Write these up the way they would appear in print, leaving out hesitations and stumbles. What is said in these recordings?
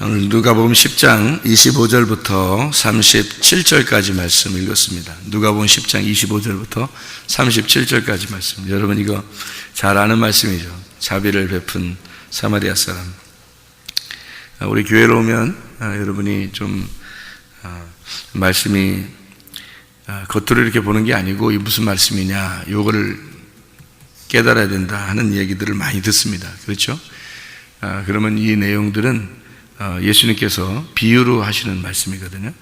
오늘 누가복음 10장 25절부터 37절까지 말씀 읽었습니다. 누가복음 10장 25절부터 37절까지 말씀. 여러분 이거 잘 아는 말씀이죠. 자비를 베푼 사마리아 사람. 우리 교회로 오면 여러분이 좀 말씀이 겉으로 이렇게 보는 게 아니고 이 무슨 말씀이냐 요거를 깨달아야 된다 하는 얘기들을 많이 듣습니다. 그렇죠? 그러면 이 내용들은 예수님께서 비유로 하시는 말씀이거든요.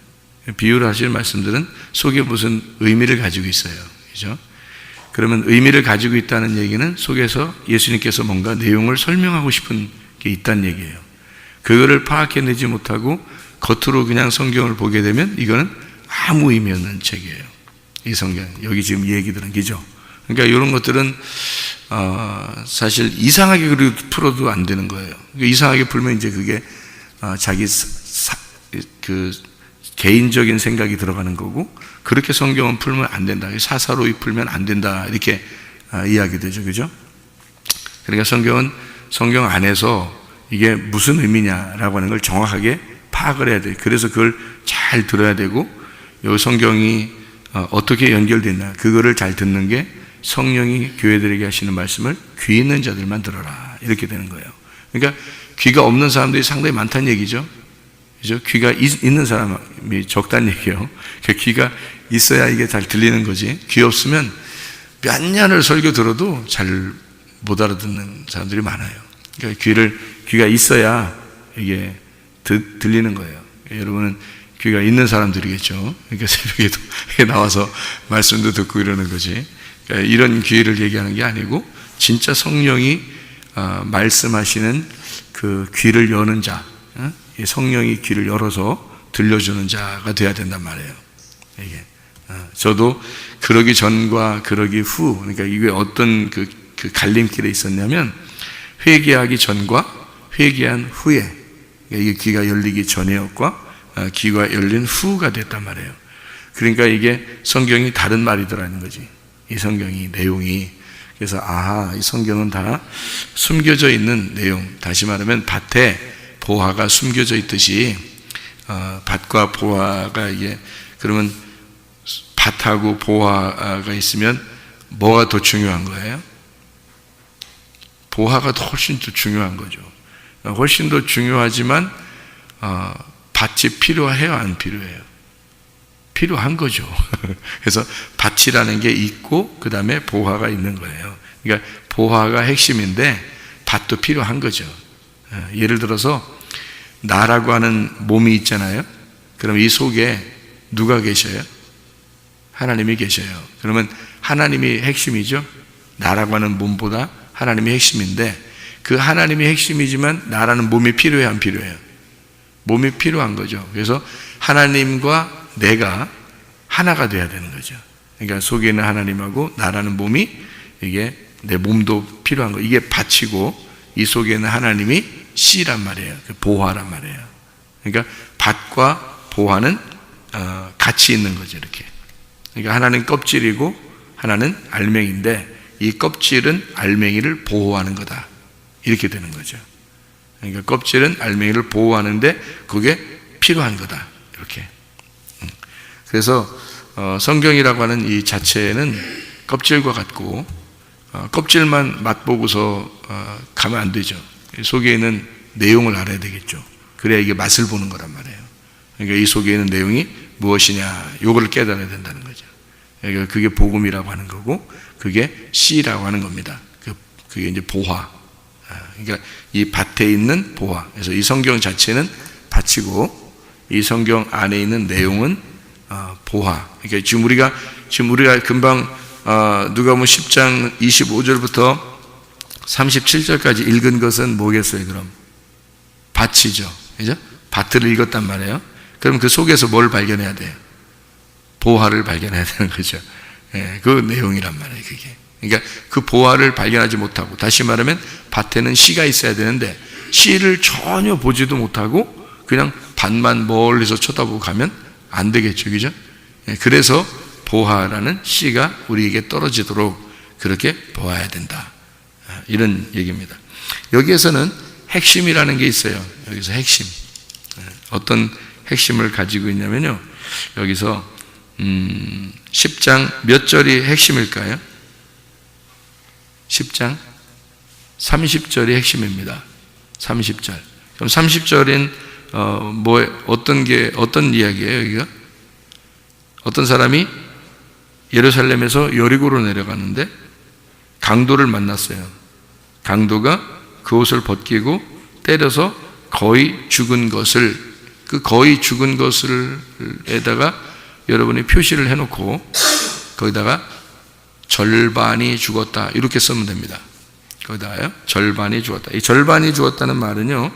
비유로 하시는 말씀들은 속에 무슨 의미를 가지고 있어요. 그죠? 그러면 의미를 가지고 있다는 얘기는 속에서 예수님께서 뭔가 내용을 설명하고 싶은 게 있다는 얘기예요. 그거를 파악해내지 못하고 겉으로 그냥 성경을 보게 되면 이거는 아무 의미 없는 책이에요. 이 성경, 여기 지금 이 얘기들은, 그죠? 그러니까 이런 것들은 사실 이상하게 풀어도 안 되는 거예요. 이상하게 풀면 이제 그게 자기 그 개인적인 생각이 들어가는 거고, 그렇게 성경은 풀면 안 된다. 사사로이 풀면 안 된다. 이렇게 이야기되죠. 그죠? 그러니까 성경은 성경 안에서 이게 무슨 의미냐라고 하는 걸 정확하게 파악을 해야 돼요. 그래서 그걸 잘 들어야 되고, 이 성경이 어떻게 연결됐나, 그거를 잘 듣는 게 성령이 교회들에게 하시는 말씀을 귀 있는 자들만 들어라. 이렇게 되는 거예요. 그러니까 귀가 없는 사람들이 상당히 많다는 얘기죠. 그죠? 귀가 있는 사람이 적다는 얘기예요. 귀가 있어야 이게 잘 들리는 거지. 귀 없으면 몇 년을 설교 들어도 잘 못 알아듣는 사람들이 많아요. 그러니까 귀가 있어야 이게 들리는 거예요. 여러분은 귀가 있는 사람들이겠죠. 그러니까 새벽에도 나와서 말씀도 듣고 이러는 거지. 그러니까 이런 귀를 얘기하는 게 아니고 진짜 성령이 말씀하시는 그 귀를 여는 자, 성령이 귀를 열어서 들려주는 자가 돼야 된단 말이에요. 이게 저도 그러기 전과 그러기 후, 그러니까 이게 어떤 그 갈림길에 있었냐면, 회개하기 전과 회개한 후에, 그러니까 이게 귀가 열리기 전이었과 귀가 열린 후가 됐단 말이에요. 그러니까 이게 성경이 다른 말이더라는 거지. 이 성경이 내용이. 그래서 이 성경은 다 숨겨져 있는 내용. 다시 말하면 밭에 보화가 숨겨져 있듯이 밭과 보화가 이게, 그러면 밭하고 보화가 있으면 뭐가 더 중요한 거예요? 보화가 훨씬 더 중요한 거죠. 훨씬 더 중요하지만 밭이 필요해요, 안 필요해요? 필요한 거죠. 그래서 밭이라는 게 있고 그 다음에 보화가 있는 거예요. 그러니까 보화가 핵심인데 밭도 필요한 거죠. 예를 들어서 나라고 하는 몸이 있잖아요. 그럼 이 속에 누가 계셔요? 하나님이 계셔요. 그러면 하나님이 핵심이죠. 나라고 하는 몸보다 하나님이 핵심인데, 그 하나님이 핵심이지만 나라는 몸이 필요해요, 안 필요해요? 몸이 필요한 거죠. 그래서 하나님과 내가 하나가 돼야 되는 거죠. 그러니까 속에 있는 하나님하고 나라는 몸이, 이게 내 몸도 필요한 거. 이게 밭이고 이 속에 있는 하나님이 씨란 말이에요. 보화란 말이에요. 그러니까 밭과 보화는 같이 있는 거죠, 이렇게. 그러니까 하나는 껍질이고 하나는 알맹이인데, 이 껍질은 알맹이를 보호하는 거다. 이렇게 되는 거죠. 그러니까 껍질은 알맹이를 보호하는데 그게 필요한 거다. 이렇게. 그래서 성경이라고 하는 이 자체는 껍질과 같고, 껍질만 맛보고서 가면 안 되죠. 속에 있는 내용을 알아야 되겠죠. 그래야 이게 맛을 보는 거란 말이에요. 그러니까 이 속에 있는 내용이 무엇이냐, 요거를 깨달아야 된다는 거죠. 그러니까 그게 복음이라고 하는 거고, 그게 씨라고 하는 겁니다. 그게 이제 보화. 그러니까 이 밭에 있는 보화. 그래서 이 성경 자체는 밭이고, 이 성경 안에 있는 내용은 보화. 그러니까 지금 우리가 금방 누가복음 10장 25절부터 37절까지 읽은 것은 뭐겠어요? 그럼 밭이죠. 그죠? 밭을 읽었단 말이에요. 그럼 그 속에서 뭘 발견해야 돼요? 보화를 발견해야 되는 거죠. 그 내용이란 말이에요, 그게. 그러니까 그 보화를 발견하지 못하고, 다시 말하면 밭에는 씨가 있어야 되는데 씨를 전혀 보지도 못하고 그냥 밭만 멀리서 쳐다보고 가면 안 되겠죠, 그죠? 그래서 보화라는 씨가 우리에게 떨어지도록 그렇게 보아야 된다, 이런 얘기입니다. 여기에서는 핵심이라는 게 있어요. 여기서 핵심. 어떤 핵심을 가지고 있냐면요, 여기서 10장 몇 절이 핵심일까요? 10장 30절이 핵심입니다. 30절. 그럼 30절인 어떤 이야기예요, 여기가? 어떤 사람이 예루살렘에서 여리고로 내려가는데 강도를 만났어요. 강도가 그 옷을 벗기고 때려서 거의 죽은 것을, 그 거의 죽은 것을 에다가 여러분이 표시를 해놓고 거기다가 절반이 죽었다 이렇게 쓰면 됩니다. 거기다가요, 절반이 죽었다. 이 절반이 죽었다는 말은요,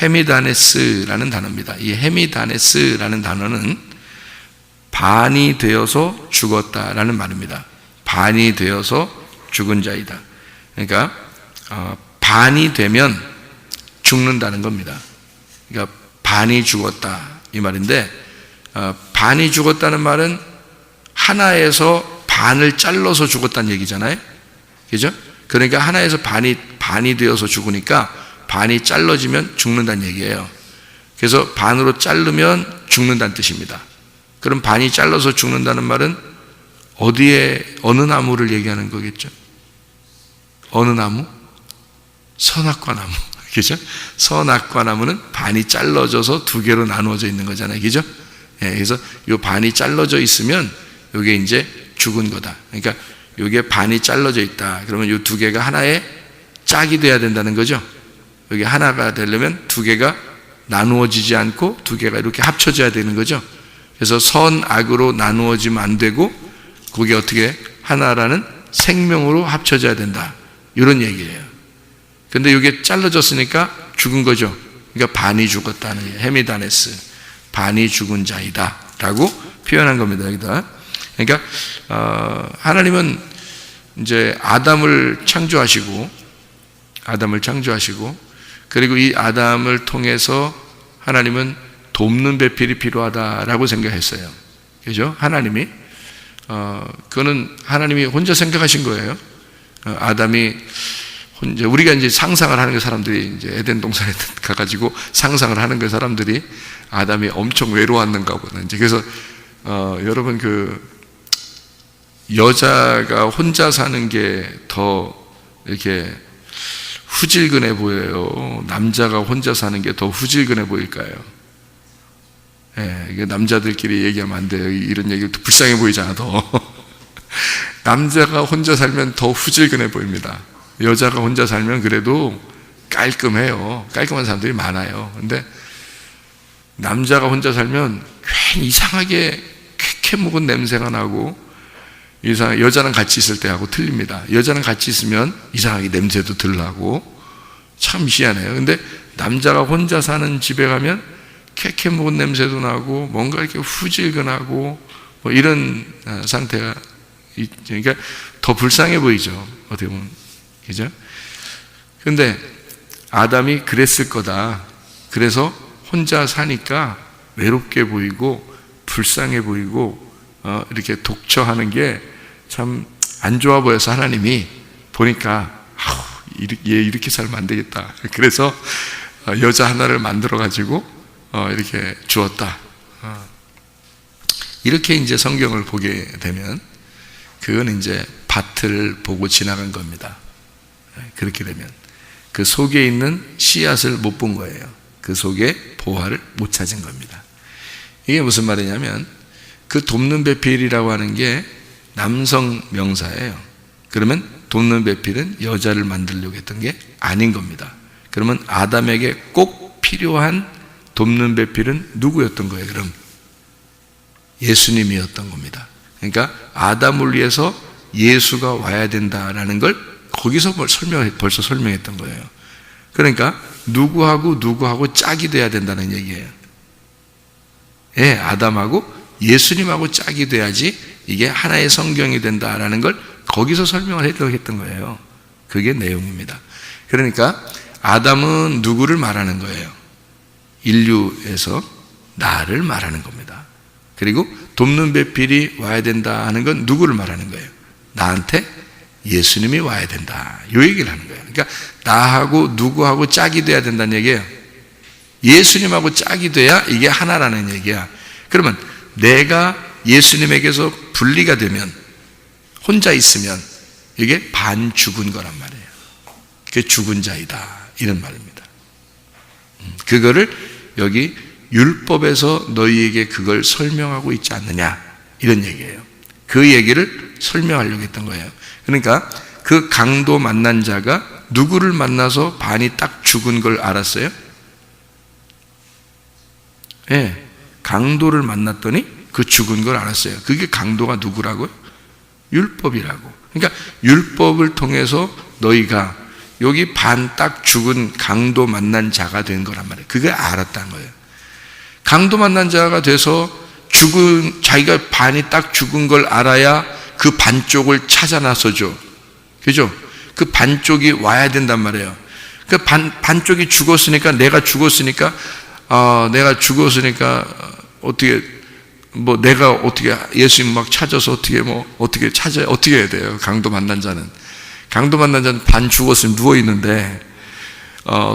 헤미다네스라는 단어입니다. 이 헤미다네스라는 단어는 반이 되어서 죽었다라는 말입니다. 반이 되어서 죽은 자이다. 그러니까 반이 되면 죽는다는 겁니다. 그러니까 반이 죽었다 이 말인데, 반이 죽었다는 말은 하나에서 반을 잘라서 죽었다는 얘기잖아요. 그죠? 그러니까 하나에서 반이 되어서 죽으니까 반이 잘라지면 죽는다는 얘기예요. 그래서 반으로 자르면 죽는다는 뜻입니다. 그럼 반이 잘라서 죽는다는 말은 어느 나무를 얘기하는 거겠죠? 어느 나무? 선악과 나무. 그죠? 선악과 나무는 반이 잘라져서 두 개로 나누어져 있는 거잖아요. 그죠? 예, 그래서 이 반이 잘라져 있으면 이게 이제 죽은 거다. 그러니까 이게 반이 잘라져 있다. 그러면 이 두 개가 하나의 짝이 돼야 된다는 거죠. 여기 하나가 되려면 두 개가 나누어지지 않고 두 개가 이렇게 합쳐져야 되는 거죠. 그래서 선악으로 나누어지면 안 되고 그게 어떻게 하나라는 생명으로 합쳐져야 된다. 이런 얘기예요. 근데 이게 잘라졌으니까 죽은 거죠. 그러니까 반이 죽었다는 게 헤미다네스, 반이 죽은 자이다 라고 표현한 겁니다. 여기다. 그러니까 하나님은 이제 아담을 창조하시고 그리고 이 아담을 통해서 하나님은 돕는 배필이 필요하다라고 생각했어요. 그죠? 하나님이 그거는 하나님이 혼자 생각하신 거예요. 아담이 혼자, 우리가 이제 상상을 하는 거, 사람들이 이제 에덴 동산에 가가지고 상상을 하는 거, 사람들이 아담이 엄청 외로웠는가 보다. 이제 그래서 여러분 여자가 혼자 사는 게 더 이렇게 후질근해 보여요? 남자가 혼자 사는 게 더 후질근해 보일까요? 예, 이게 남자들끼리 얘기하면 안 돼요. 이런 얘기를 또 불쌍해 보이잖아, 더. 남자가 혼자 살면 더 후질근해 보입니다. 여자가 혼자 살면 그래도 깔끔해요. 깔끔한 사람들이 많아요. 근데 남자가 혼자 살면 괜히 이상하게 쾌쾌 묵은 냄새가 나고, 여자랑 같이 있을 때하고 틀립니다. 여자랑 같이 있으면 이상하게 냄새도 덜 나고 참 희한해요. 근데 남자가 혼자 사는 집에 가면 쾌쾌 묵은 냄새도 나고 뭔가 이렇게 후질근하고 뭐 이런 상태가, 그러니까 더 불쌍해 보이죠, 어떻게 보면. 그죠? 근데 아담이 그랬을 거다. 그래서 혼자 사니까 외롭게 보이고 불쌍해 보이고 이렇게 독처하는 게 참 안 좋아 보여서 하나님이 보니까 얘 이렇게 살면 안 되겠다. 그래서 여자 하나를 만들어 가지고 이렇게 주었다. 이렇게 이제 성경을 보게 되면 그건 이제 밭을 보고 지나간 겁니다. 그렇게 되면 그 속에 있는 씨앗을 못 본 거예요. 그 속에 보화를 못 찾은 겁니다. 이게 무슨 말이냐면, 그 돕는 배필이라고 하는 게 남성 명사예요. 그러면 돕는 배필은 여자를 만들려고 했던 게 아닌 겁니다. 그러면 아담에게 꼭 필요한 돕는 배필은 누구였던 거예요? 그럼 예수님이었던 겁니다. 그러니까 아담을 위해서 예수가 와야 된다라는 걸 거기서 벌써 설명했던 거예요. 그러니까 누구하고 짝이 돼야 된다는 얘기예요. 예, 아담하고 예수님하고 짝이 돼야지 이게 하나의 성경이 된다라는 걸 거기서 설명을 하려고 했던 거예요. 그게 내용입니다. 그러니까 아담은 누구를 말하는 거예요? 인류에서 나를 말하는 겁니다. 그리고 돕는 배필이 와야 된다 하는 건 누구를 말하는 거예요? 나한테 예수님이 와야 된다, 이 얘기를 하는 거예요. 그러니까 나하고 누구하고 짝이 돼야 된다는 얘기예요. 예수님하고 짝이 돼야 이게 하나라는 얘기야. 그러면 내가 예수님에게서 분리가 되면, 혼자 있으면 이게 반 죽은 거란 말이에요. 그게 죽은 자이다, 이런 말입니다. 그거를 여기 율법에서 너희에게 그걸 설명하고 있지 않느냐, 이런 얘기예요. 그 얘기를 설명하려고 했던 거예요. 그러니까 그 강도 만난 자가 누구를 만나서 반이 딱 죽은 걸 알았어요? 예, 강도를 만났더니 그 죽은 걸 알았어요. 그게 강도가 누구라고요? 율법이라고. 그러니까 율법을 통해서 너희가 여기 반 딱 죽은 강도 만난 자가 된 거란 말이에요. 그걸 알았다는 거예요. 강도 만난 자가 돼서 자기가 반이 딱 죽은 걸 알아야 그 반쪽을 찾아 나서죠. 그죠? 그 반쪽이 와야 된단 말이에요. 그 반쪽이 죽었으니까, 내가 죽었으니까 어떻게, 내가 어떻게 예수님 막 찾아서 어떻게 해야 돼요? 강도 만난 자는 반 죽었으면 누워 있는데,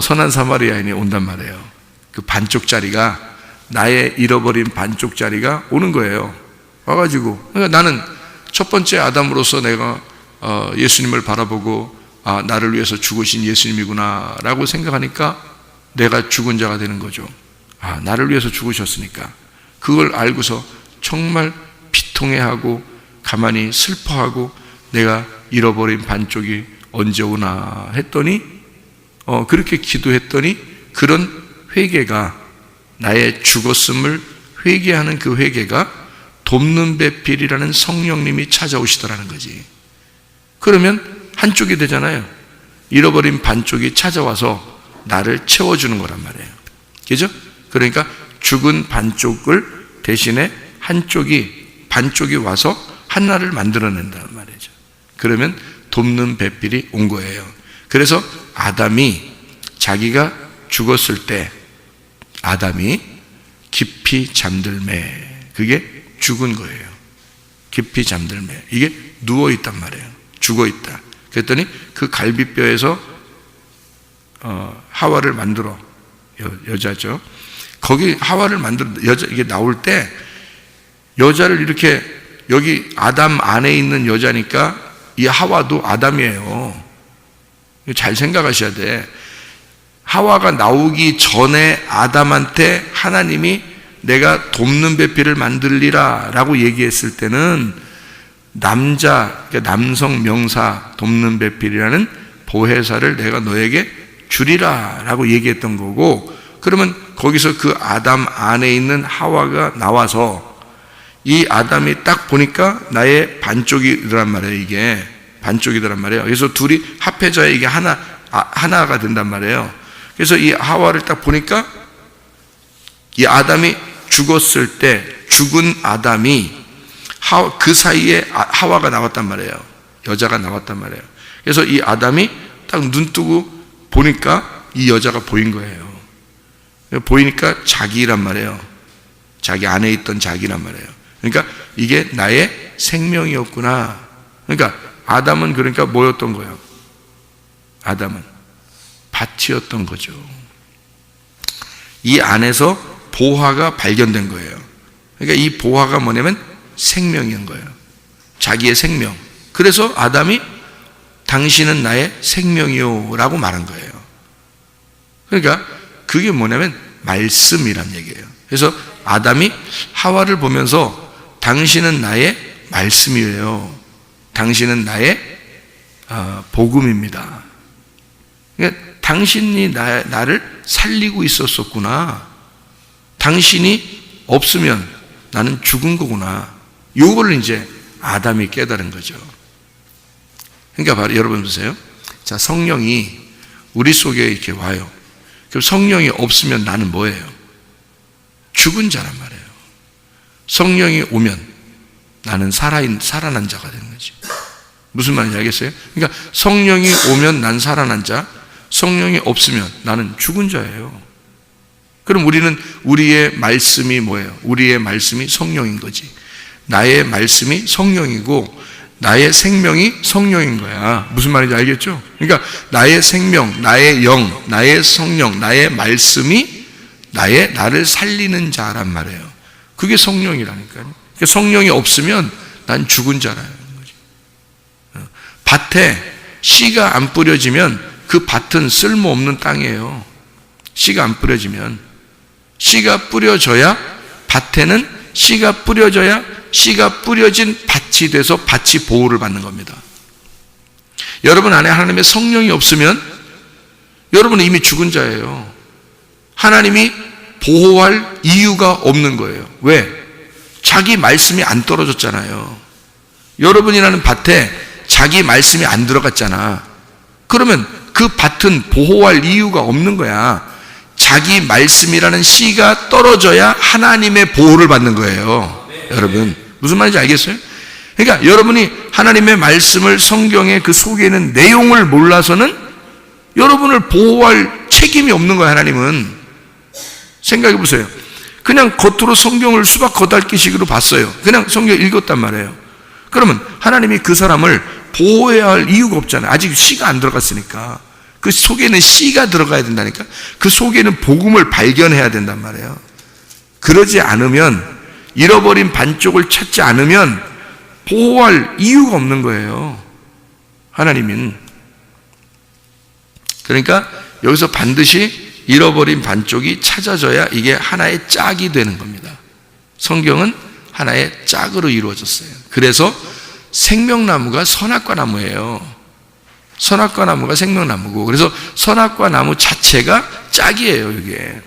선한 사마리아인이 온단 말이에요. 그 반쪽짜리가, 나의 잃어버린 반쪽짜리가 오는 거예요. 와가지고, 그러니까 나는 첫 번째 아담으로서 내가 예수님을 바라보고, 나를 위해서 죽으신 예수님이구나 라고 생각하니까 내가 죽은 자가 되는 거죠. 나를 위해서 죽으셨으니까. 그걸 알고서 정말 비통해하고 가만히 슬퍼하고, 내가 잃어버린 반쪽이 언제 오나 했더니, 그렇게 기도했더니 그런 회개가, 나의 죽었음을 회개하는 그 회개가 돕는 배필이라는 성령님이 찾아오시더라는 거지. 그러면 한쪽이 되잖아요. 잃어버린 반쪽이 찾아와서 나를 채워주는 거란 말이에요. 그죠? 그러니까 죽은 반쪽을 대신에 반쪽이 와서 하나를 만들어낸다는 말이죠. 그러면 돕는 배필이 온 거예요. 그래서 아담이 자기가 죽었을 때 아담이 깊이 잠들매, 그게 죽은 거예요. 깊이 잠들매, 이게 누워있단 말이에요. 죽어있다. 그랬더니 그 갈비뼈에서 하와를 만들어, 여자죠. 거기 하와를 만들어, 이게 나올 때 여자를 이렇게, 여기 아담 안에 있는 여자니까 이 하와도 아담이에요. 잘 생각하셔야 돼. 하와가 나오기 전에 아담한테 하나님이 내가 돕는 배필을 만들리라 라고 얘기했을 때는 남성 명사 돕는 배필이라는 보혜사를 내가 너에게 주리라 라고 얘기했던 거고, 그러면 거기서 그 아담 안에 있는 하와가 나와서 이 아담이 딱 보니까 나의 반쪽이더란 말이에요. 이게 반쪽이더란 말이에요. 그래서 둘이 합해져야 이게 하나가 된단 말이에요. 그래서 이 하와를 딱 보니까 이 아담이 죽었을 때 죽은 아담이 그 사이에 하와가 나왔단 말이에요. 여자가 나왔단 말이에요. 그래서 이 아담이 딱 눈 뜨고 보니까 이 여자가 보인 거예요. 보이니까 자기란 말이에요. 자기 안에 있던 자기란 말이에요. 그러니까 이게 나의 생명이었구나. 그러니까 아담은 그러니까 뭐였던 거예요? 아담은 밭이었던 거죠. 이 안에서 보화가 발견된 거예요. 그러니까 이 보화가 뭐냐면 생명인 거예요. 자기의 생명. 그래서 아담이 당신은 나의 생명이요 라고 말한 거예요. 그러니까 그게 뭐냐면 말씀이란 얘기예요. 그래서 아담이 하와를 보면서 당신은 나의 말씀이에요. 당신은 나의 복음입니다. 그러니까 당신이 나를 살리고 있었었구나. 당신이 없으면 나는 죽은 거구나. 요걸 이제 아담이 깨달은 거죠. 그러니까 바로 여러분 보세요. 자, 성령이 우리 속에 이렇게 와요. 그럼 성령이 없으면 나는 뭐예요? 죽은 자란 말이에요. 성령이 오면 나는 살아난 자가 되는 거지. 무슨 말인지 알겠어요? 그러니까 성령이 오면 난 살아난 자, 성령이 없으면 나는 죽은 자예요. 그럼 우리의 말씀이 뭐예요? 우리의 말씀이 성령인 거지. 나의 말씀이 성령이고 나의 생명이 성령인 거야. 무슨 말인지 알겠죠? 그러니까 나의 생명, 나의 영, 나의 성령, 나의 말씀이 나를 살리는 자란 말이에요. 그게 성령이라니까요. 그러니까 성령이 없으면 난 죽은 자라는 거죠. 밭에 씨가 안 뿌려지면 그 밭은 쓸모없는 땅이에요. 씨가 안 뿌려지면. 씨가 뿌려져야 밭에는 씨가 뿌려져야 씨가 뿌려진 밭이 돼서 밭이 보호를 받는 겁니다. 여러분 안에 하나님의 성령이 없으면 여러분은 이미 죽은 자예요. 하나님이 보호할 이유가 없는 거예요. 왜? 자기 말씀이 안 떨어졌잖아요. 여러분이라는 밭에 자기 말씀이 안 들어갔잖아. 그러면 그 밭은 보호할 이유가 없는 거야. 자기 말씀이라는 씨가 떨어져야 하나님의 보호를 받는 거예요. 여러분 무슨 말인지 알겠어요? 그러니까 여러분이 하나님의 말씀을, 성경의 그 속에 있는 내용을 몰라서는 여러분을 보호할 책임이 없는 거예요. 하나님은. 생각해 보세요. 그냥 겉으로 성경을 수박 겉핥기식으로 봤어요. 그냥 성경 읽었단 말이에요. 그러면 하나님이 그 사람을 보호해야 할 이유가 없잖아요. 아직 씨가 안 들어갔으니까. 그 속에는 씨가 들어가야 된다니까. 그 속에는 복음을 발견해야 된단 말이에요. 그러지 않으면, 잃어버린 반쪽을 찾지 않으면 보호할 이유가 없는 거예요. 하나님은. 그러니까 여기서 반드시 잃어버린 반쪽이 찾아져야 이게 하나의 짝이 되는 겁니다. 성경은 하나의 짝으로 이루어졌어요. 그래서 생명나무가 선악과 나무예요. 선악과 나무가 생명나무고, 그래서 선악과 나무 자체가 짝이에요. 이게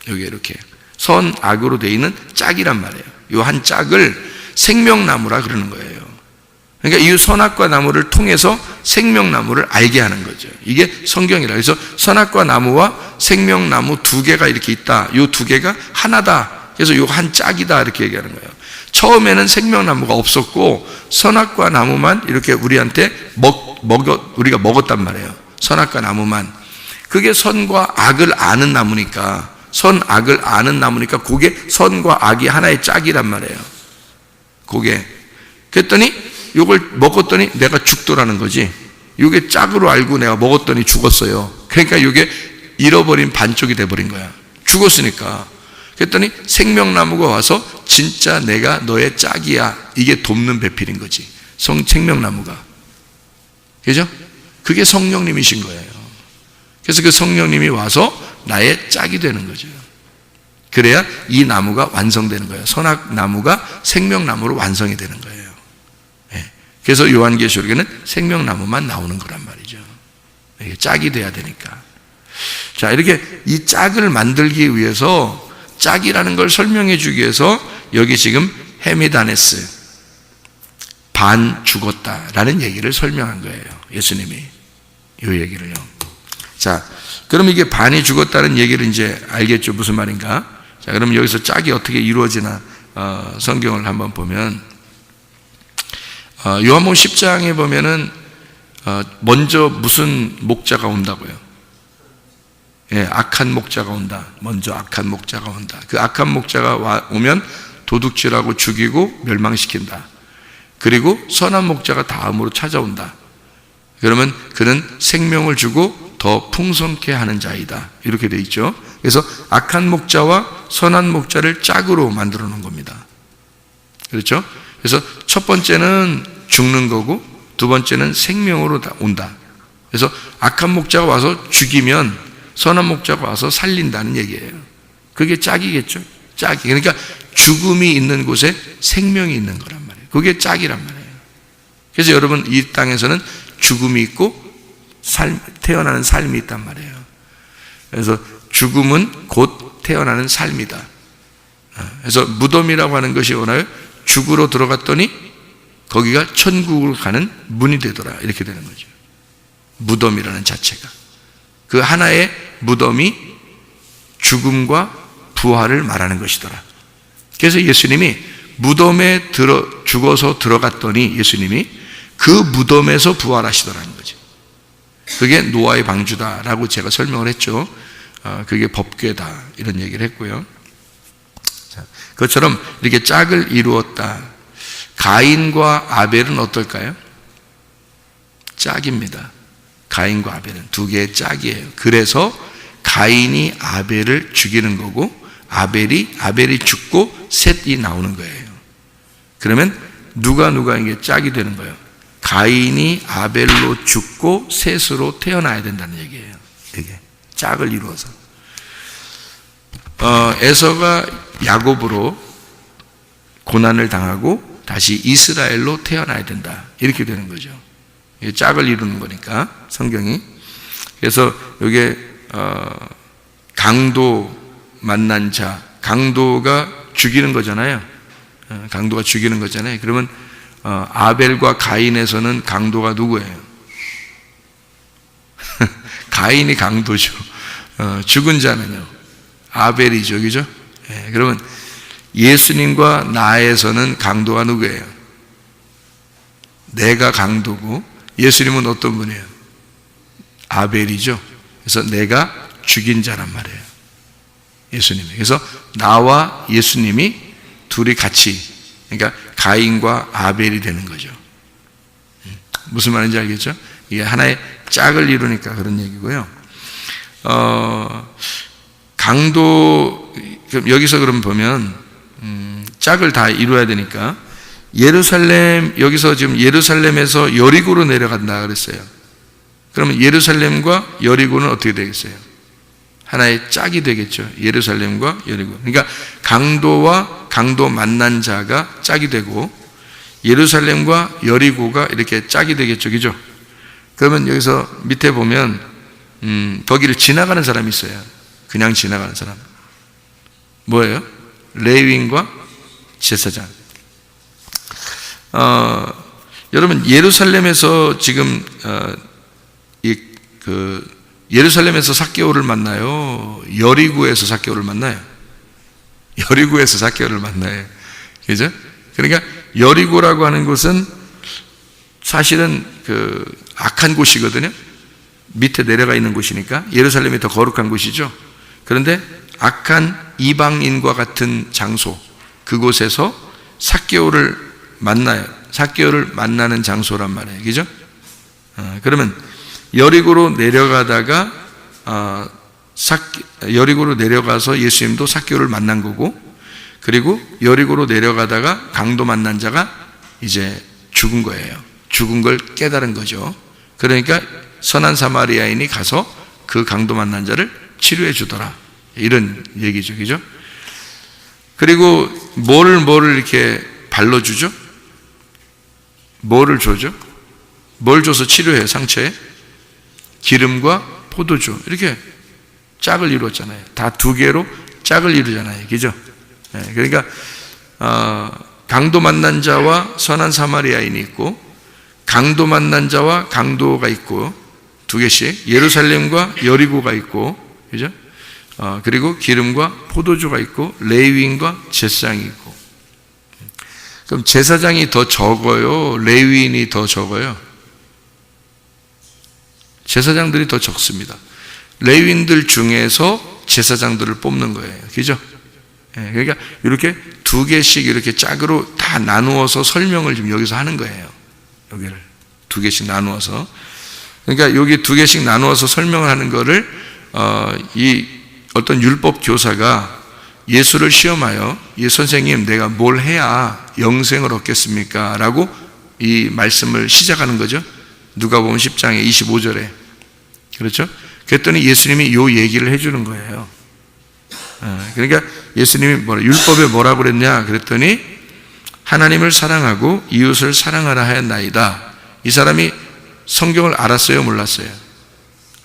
이렇게 선악으로 되어 있는 짝이란 말이에요. 이 한 짝을 생명나무라 그러는 거예요. 그러니까 이 선악과 나무를 통해서 생명나무를 알게 하는 거죠. 이게 성경이라. 그래서 선악과 나무와 생명나무 두 개가 이렇게 있다. 이 두 개가 하나다. 그래서 이 한 짝이다. 이렇게 얘기하는 거예요. 처음에는 생명나무가 없었고 선악과 나무만 이렇게 우리한테 우리가 먹었단 말이에요. 선악과 나무만. 그게 선과 악을 아는 나무니까, 선악을 아는 나무니까 그게 선과 악이 하나의 짝이란 말이에요. 그게. 그랬더니 이걸 먹었더니 내가 죽더라는 거지. 이게 짝으로 알고 내가 먹었더니 죽었어요. 그러니까 이게 잃어버린 반쪽이 돼버린 거야. 죽었으니까. 그랬더니 생명나무가 와서 진짜 내가 너의 짝이야. 이게 돕는 배필인 거지. 생명나무가. 그죠? 그게 성령님이신 거예요. 그래서 그 성령님이 와서 나의 짝이 되는 거죠. 그래야 이 나무가 완성되는 거예요. 선악나무가 생명나무로 완성이 되는 거예요. 그래서 요한계시록에는 생명나무만 나오는 거란 말이죠. 이게 짝이 돼야 되니까. 자, 이렇게 이 짝을 만들기 위해서, 짝이라는 걸 설명해 주기 위해서 여기 지금 헤미다네스, 반 죽었다라는 얘기를 설명한 거예요. 예수님이 이 얘기를요. 자, 그럼 이게 반이 죽었다는 얘기를 이제 알겠죠? 무슨 말인가? 자, 그럼 여기서 짝이 어떻게 이루어지나 성경을 한번 보면, 요한복음 10장에 보면은 먼저 무슨 목자가 온다고요? 예, 악한 목자가 온다. 먼저 악한 목자가 온다. 그 악한 목자가 오면 도둑질하고 죽이고 멸망시킨다. 그리고 선한 목자가 다음으로 찾아온다. 그러면 그는 생명을 주고 더 풍성케 하는 자이다. 이렇게 돼 있죠. 그래서 악한 목자와 선한 목자를 짝으로 만들어 놓은 겁니다. 그렇죠? 그래서 첫 번째는 죽는 거고 두 번째는 생명으로 온다. 그래서 악한 목자가 와서 죽이면 선한 목자가 와서 살린다는 얘기예요. 그게 짝이겠죠. 짝이. 그러니까 죽음이 있는 곳에 생명이 있는 거란 말이에요. 그게 짝이란 말이에요. 그래서 여러분 이 땅에서는 죽음이 있고 태어나는 삶이 있단 말이에요. 그래서 죽음은 곧 태어나는 삶이다. 그래서 무덤이라고 하는 것이 뭐나요? 죽으러 들어갔더니 거기가 천국으로 가는 문이 되더라. 이렇게 되는 거죠. 무덤이라는 자체가. 그 하나의 무덤이 죽음과 부활을 말하는 것이더라. 그래서 예수님이 무덤에 죽어서 들어갔더니 예수님이 그 무덤에서 부활하시더라는 거죠. 그게 노아의 방주다라고 제가 설명을 했죠. 그게 법궤다 이런 얘기를 했고요. 자, 그것처럼 이렇게 짝을 이루었다. 가인과 아벨은 어떨까요? 짝입니다. 가인과 아벨은 두 개의 짝이에요. 그래서 가인이 아벨을 죽이는 거고 아벨이 죽고 셋이 나오는 거예요. 그러면 누가 이게 짝이 되는 거예요. 가인이 아벨로 죽고 셋으로 태어나야 된다는 얘기예요. 이게 짝을 이루어서. 에서가 야곱으로 고난을 당하고 다시 이스라엘로 태어나야 된다. 이렇게 되는 거죠. 짝을 이루는 거니까 성경이. 그래서 이게 강도 만난 자, 강도가 죽이는 거잖아요. 강도가 죽이는 거잖아요. 그러면 아벨과 가인에서는 강도가 누구예요? 가인이 강도죠. 죽은 자는요 아벨이죠, 그죠? 그러면 예수님과 나에서는 강도가 누구예요? 내가 강도고 예수님은 어떤 분이에요? 아벨이죠. 그래서 내가 죽인 자란 말이에요. 예수님이. 그래서 나와 예수님이 둘이 같이, 그러니까 가인과 아벨이 되는 거죠. 무슨 말인지 알겠죠? 이게 하나의 짝을 이루니까 그런 얘기고요. 강도, 여기서 그럼 보면 짝을 다 이루어야 되니까 예루살렘, 여기서 지금 예루살렘에서 여리고로 내려간다 그랬어요. 그러면 예루살렘과 여리고는 어떻게 되겠어요? 하나의 짝이 되겠죠. 예루살렘과 여리고. 그러니까 강도와 강도 만난 자가 짝이 되고 예루살렘과 여리고가 이렇게 짝이 되겠죠. 그죠? 그러면 여기서 밑에 보면 거기를 지나가는 사람이 있어요. 그냥 지나가는 사람. 뭐예요? 레위인과 제사장. 여러분 예루살렘에서 지금 예루살렘에서 삭개오를 만나요? 여리고에서 삭개오를 만나요? 여리고에서 삭개오를 만나요. 그죠? 그러니까 여리고라고 하는 곳은 사실은 악한 곳이거든요. 밑에 내려가 있는 곳이니까 예루살렘이 더 거룩한 곳이죠. 그런데 악한 이방인과 같은 장소, 그곳에서 삭개오를 만나요. 삭개오를 만나는 장소란 말이에요. 그죠? 그러면 여리고로 내려가다가 여리고로 내려가서 예수님도 삭개오를 만난 거고, 그리고 여리고로 내려가다가 강도 만난 자가 이제 죽은 거예요. 죽은 걸 깨달은 거죠. 그러니까 선한 사마리아인이 가서 그 강도 만난 자를 치료해 주더라. 이런 얘기죠. 그죠? 그리고 뭐를 이렇게 발라주죠? 뭐를 줘죠? 뭘 줘서 치료해요, 상처에? 기름과 포도주. 이렇게 짝을 이루었잖아요. 다 두 개로 짝을 이루잖아요. 그죠? 그러니까, 강도 만난 자와 선한 사마리아인이 있고, 강도 만난 자와 강도가 있고, 두 개씩. 예루살렘과 여리고가 있고, 그죠? 그리고 기름과 포도주가 있고, 레위인과 제사장이 있고. 그럼 제사장이 더 적어요? 레위인이 더 적어요? 제사장들이 더 적습니다. 레위인들 중에서 제사장들을 뽑는 거예요. 그죠? 그러니까 이렇게 두 개씩 이렇게 짝으로 다 나누어서 설명을 지금 여기서 하는 거예요. 여기를 두 개씩 나누어서. 그러니까 여기 두 개씩 나누어서 설명을 하는 거를 이 어떤 율법 교사가 예수를 시험하여, 이 선생님 내가 뭘 해야 영생을 얻겠습니까? 라고 이 말씀을 시작하는 거죠. 누가복음 10장의 25절에. 그렇죠? 그랬더니 예수님이 이 얘기를 해주는 거예요. 그러니까 예수님이 율법에 뭐라고 그랬냐 그랬더니 하나님을 사랑하고 이웃을 사랑하라 하였나이다. 이 사람이 성경을 알았어요, 몰랐어요?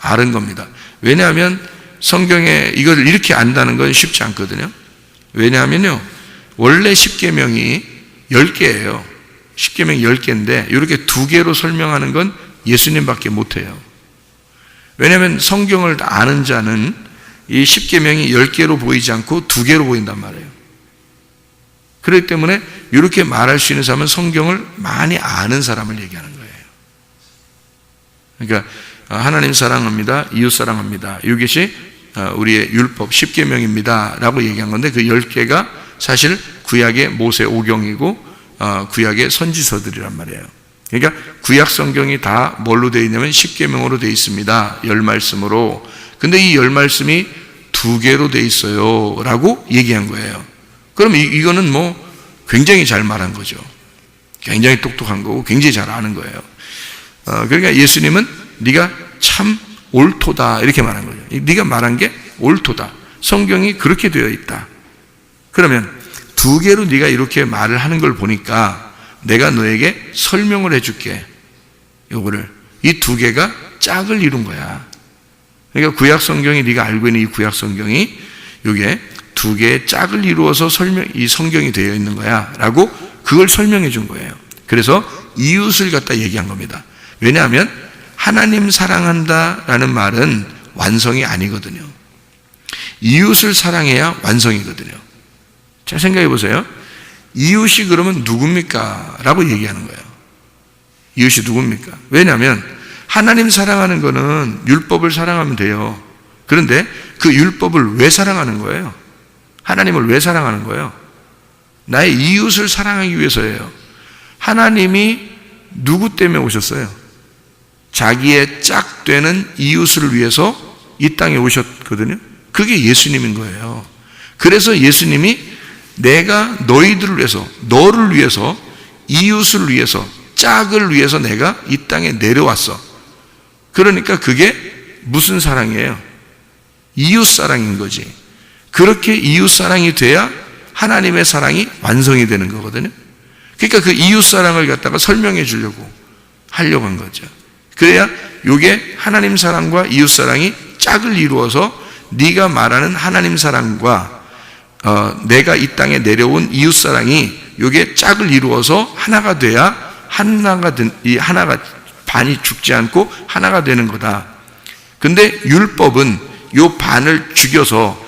아는 겁니다. 왜냐하면 성경에 이걸 이렇게 안다는 건 쉽지 않거든요. 왜냐하면요, 원래 십계명이 10개예요. 십계명이 10개인데 이렇게 두 개로 설명하는 건 예수님밖에 못해요. 왜냐하면 성경을 아는 자는 이 십계명이 10개로 보이지 않고 두 개로 보인단 말이에요. 그렇기 때문에 이렇게 말할 수 있는 사람은 성경을 많이 아는 사람을 얘기하는 거예요. 그러니까 하나님 사랑합니다, 이웃 사랑합니다, 이것이 우리의 율법 십계명입니다 라고 얘기한 건데, 그 10개가 사실 구약의 모세 오경이고 구약의 선지서들이란 말이에요. 그러니까 구약 성경이 다 뭘로 되어 있냐면 십계명으로 되어 있습니다. 10말씀으로. 근데 이 열 말씀이 두 개로 돼 있어요 라고 얘기한 거예요. 그럼 이거는 뭐 굉장히 잘 말한 거죠. 굉장히 똑똑한 거고 굉장히 잘 아는 거예요. 그러니까 예수님은 네가 참 옳도다 이렇게 말한 거죠. 네가 말한 게 옳도다. 성경이 그렇게 되어 있다. 그러면 두 개로 네가 이렇게 말을 하는 걸 보니까 내가 너에게 설명을 해줄게. 요거를 이 두 개가 짝을 이룬 거야. 그러니까 구약 성경이 네가 알고 있는 이 구약 성경이 요게 두 개의 짝을 이루어서 이 성경이 되어 있는 거야 라고 그걸 설명해 준 거예요. 그래서 이웃을 갖다 얘기한 겁니다. 왜냐하면 하나님 사랑한다 라는 말은 완성이 아니거든요. 이웃을 사랑해야 완성이거든요. 자, 생각해 보세요. 이웃이 그러면 누굽니까? 라고 얘기하는 거예요. 이웃이 누굽니까? 왜냐하면 하나님 사랑하는 거는 율법을 사랑하면 돼요. 그런데 그 율법을 왜 사랑하는 거예요? 하나님을 왜 사랑하는 거예요? 나의 이웃을 사랑하기 위해서예요. 하나님이 누구 때문에 오셨어요? 자기의 짝되는 이웃을 위해서 이 땅에 오셨거든요. 그게 예수님인 거예요. 그래서 예수님이 내가 너희들을 위해서, 너를 위해서, 이웃을 위해서, 짝을 위해서 내가 이 땅에 내려왔어. 그러니까 그게 무슨 사랑이에요? 이웃 사랑인 거지. 그렇게 이웃 사랑이 돼야 하나님의 사랑이 완성이 되는 거거든요. 그러니까 그 이웃 사랑을 갖다가 설명해 주려고 하려고 한 거죠. 그래야 이게 하나님 사랑과 이웃 사랑이 짝을 이루어서 네가 말하는 하나님 사랑과 내가 이 땅에 내려온 이웃 사랑이 이게 짝을 이루어서 하나가 돼야 이 하나가 반이 죽지 않고 하나가 되는 거다. 근데 율법은 요 반을 죽여서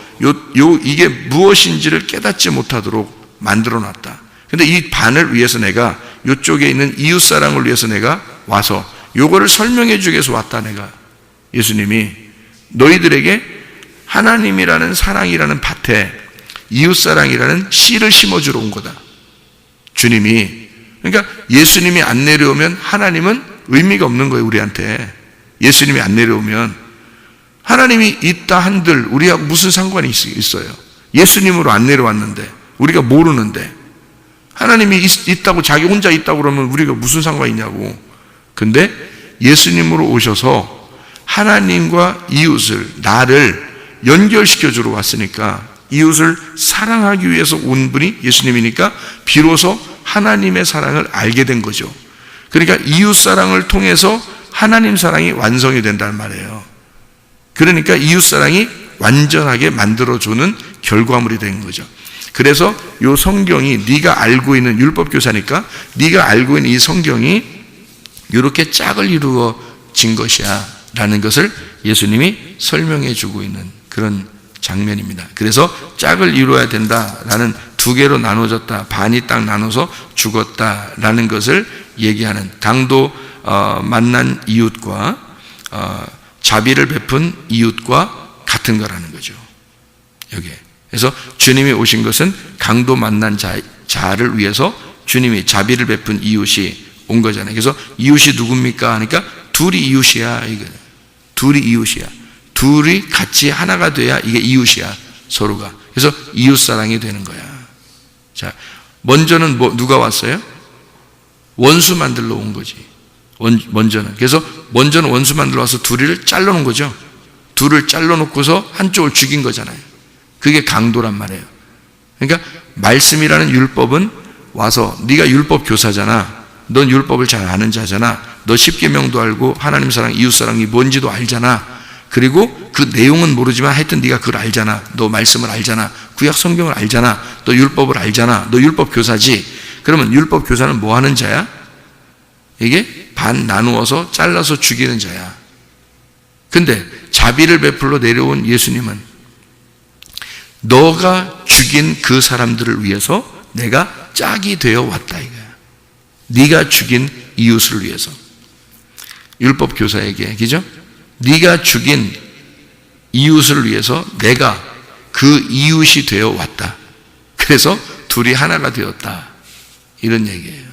이게 무엇인지를 깨닫지 못하도록 만들어 놨다. 근데 이 반을 위해서 내가 이쪽에 있는 이웃 사랑을 위해서 내가 와서 요거를 설명해 주기 위해서 왔다. 내가 예수님이 너희들에게 하나님이라는 사랑이라는 밭에 이웃 사랑이라는 씨를 심어주러 온 거다. 주님이. 그러니까 예수님이 안 내려오면 하나님은 의미가 없는 거예요. 우리한테. 예수님이 안 내려오면 하나님이 있다 한들 우리하고 무슨 상관이 있어요? 예수님으로 안 내려왔는데 우리가 모르는데 하나님이 있다고 자기 혼자 있다고 그러면 우리가 무슨 상관이 있냐고. 근데 예수님으로 오셔서 하나님과 이웃을 나를 연결시켜 주러 왔으니까 이웃을 사랑하기 위해서 온 분이 예수님이니까 비로소 하나님의 사랑을 알게 된 거죠. 그러니까 이웃 사랑을 통해서 하나님 사랑이 완성이 된다는 말이에요. 그러니까 이웃 사랑이 완전하게 만들어주는 결과물이 된 거죠. 그래서 이 성경이 네가 알고 있는 율법 교사니까 네가 알고 있는 이 성경이 이렇게 짝을 이루어진 것이야 라는 것을 예수님이 설명해 주고 있는 그런 장면입니다. 그래서 짝을 이루어야 된다라는 두 개로 나눠졌다, 반이 딱 나눠서 죽었다라는 것을 얘기하는 강도 만난 이웃과 자비를 베푼 이웃과 같은 거라는 거죠. 여기에. 그래서 주님이 오신 것은 강도 만난 자를 위해서 주님이 자비를 베푼 이웃이 온 거잖아요. 그래서 이웃이 누굽니까? 하니까 둘이 이웃이야. 이거. 둘이 이웃이야. 둘이 같이 하나가 돼야 이게 이웃이야. 서로가. 그래서 이웃 사랑이 되는 거야. 자, 먼저는 누가 왔어요? 원수 만들러 온 거지. 먼저는. 그래서 먼저는 원수 만들러 와서 둘이를 잘라놓은 거죠. 둘을 잘라놓고서 한쪽을 죽인 거잖아요. 그게 강도란 말이에요. 그러니까 말씀이라는 율법은 와서 네가 율법 교사잖아. 넌 율법을 잘 아는 자잖아. 너 십계명도 알고 하나님 사랑, 이웃 사랑이 뭔지도 알잖아. 그리고 그 내용은 모르지만 하여튼 네가 그걸 알잖아. 너 말씀을 알잖아. 구약 성경을 알잖아. 너 율법을 알잖아. 너 율법 교사지. 그러면 율법 교사는 뭐 하는 자야? 이게 반 나누어서 잘라서 죽이는 자야. 근데 자비를 베풀러 내려온 예수님은 너가 죽인 그 사람들을 위해서 내가 짝이 되어 왔다 이거야. 네가 죽인 이웃을 위해서. 율법 교사에게, 그죠? 네가 죽인 이웃을 위해서 내가 그 이웃이 되어 왔다. 그래서 둘이 하나가 되었다. 이런 얘기예요.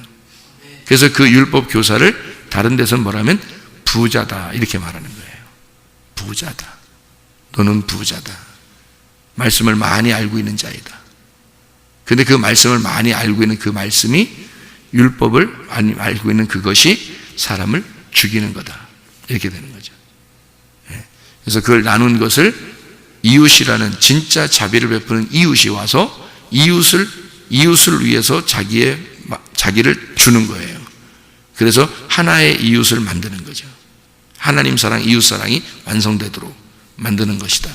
그래서 그 율법 교사를 다른 데서 뭐라면 부자다 이렇게 말하는 거예요. 부자다. 너는 부자다. 말씀을 많이 알고 있는 자이다. 근데 그 말씀을 많이 알고 있는 그 말씀이 율법을 많이 알고 있는 그것이 사람을 죽이는 거다. 이렇게 되는 거죠. 그래서 그걸 나눈 것을 이웃이라는 진짜 자비를 베푸는 이웃이 와서 이웃을 위해서 자기를 주는 거예요. 그래서 하나의 이웃을 만드는 거죠. 하나님 사랑, 이웃 사랑이 완성되도록 만드는 것이다.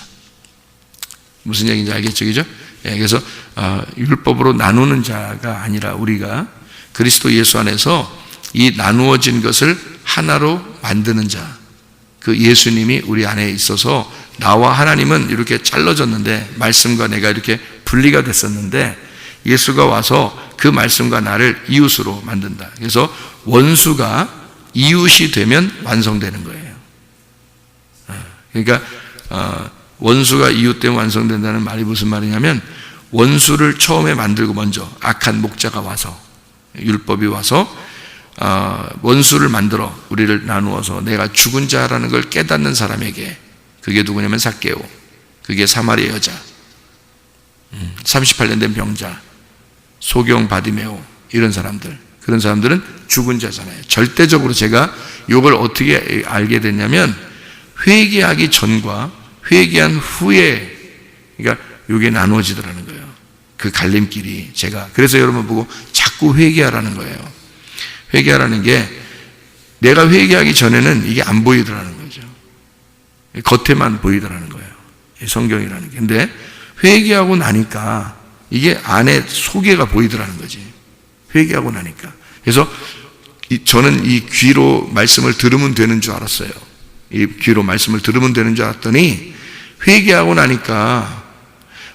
무슨 얘기인지 알겠죠? 그죠? 그래서 율법으로 나누는 자가 아니라 우리가 그리스도 예수 안에서 이 나누어진 것을 하나로 만드는 자, 그 예수님이 우리 안에 있어서 나와 하나님은 이렇게 잘라졌는데, 말씀과 내가 이렇게 분리가 됐었는데 예수가 와서 그 말씀과 나를 이웃으로 만든다. 그래서 원수가 이웃이 되면 완성되는 거예요. 그러니까 원수가 이웃 되면 완성된다는 말이 무슨 말이냐면, 원수를 처음에 만들고 먼저 악한 목자가 와서, 율법이 와서 원수를 만들어 우리를 나누어서 내가 죽은 자라는 걸 깨닫는 사람에게, 그게 누구냐면 삭개오, 그게 사마리아 여자, 38년 된 병자, 소경 바디메오, 이런 사람들, 그런 사람들은 죽은 자잖아요. 절대적으로 제가 이걸 어떻게 알게 됐냐면, 회개하기 전과 회개한 후에, 그러니까 이게 나누어지더라는 거예요. 그 갈림길이. 제가 그래서 여러분 보고 자꾸 회개하라는 거예요. 회개하라는 게, 내가 회개하기 전에는 이게 안 보이더라는 거죠. 겉에만 보이더라는 거예요, 성경이라는 게. 근데 회개하고 나니까 이게 안에 속에가 보이더라는 거지. 회개하고 나니까. 그래서 저는 이 귀로 말씀을 들으면 되는 줄 알았어요. 이 귀로 말씀을 들으면 되는 줄 알았더니 회개하고 나니까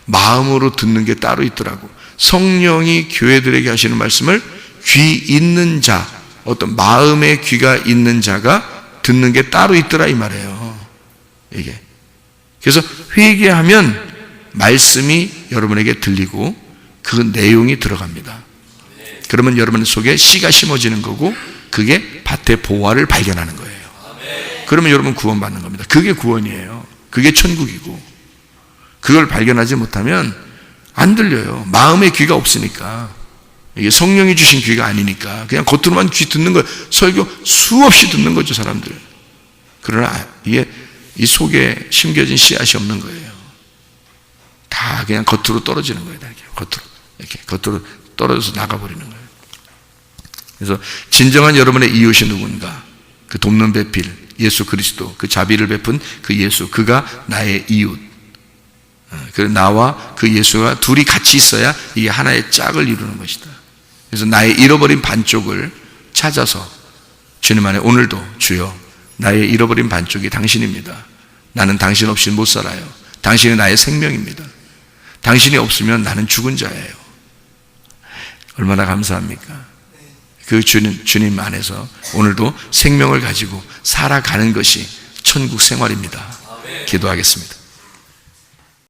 마음으로 듣는 게 따로 있더라고. 성령이 교회들에게 하시는 말씀을 귀 있는 자, 어떤 마음의 귀가 있는 자가 듣는 게 따로 있더라, 이 말이에요. 이게. 그래서 회개하면 말씀이 여러분에게 들리고 그 내용이 들어갑니다. 그러면 여러분 속에 씨가 심어지는 거고, 그게 밭의 보화를 발견하는 거예요. 그러면 여러분 구원받는 겁니다. 그게 구원이에요. 그게 천국이고, 그걸 발견하지 못하면 안 들려요. 마음의 귀가 없으니까. 이게 성령이 주신 귀가 아니니까 그냥 겉으로만 귀 듣는 거, 설교 수없이 듣는 거죠, 사람들. 그러나 이게 이 속에 심겨진 씨앗이 없는 거예요. 다 그냥 겉으로 떨어지는 거예요. 이렇게 겉으로 떨어져서 나가버리는 거예요. 그래서 진정한 여러분의 이웃이 누군가? 그 돕는 배필 예수 그리스도, 그 자비를 베푼 그 예수, 그가 나의 이웃. 그래서 나와 그 예수가 둘이 같이 있어야 이게 하나의 짝을 이루는 것이다. 그래서 나의 잃어버린 반쪽을 찾아서 주님 안에 오늘도, 주여, 나의 잃어버린 반쪽이 당신입니다. 나는 당신 없이 못 살아요. 당신이 나의 생명입니다. 당신이 없으면 나는 죽은 자예요. 얼마나 감사합니까? 그 주님 안에서 오늘도 생명을 가지고 살아가는 것이 천국 생활입니다. 기도하겠습니다.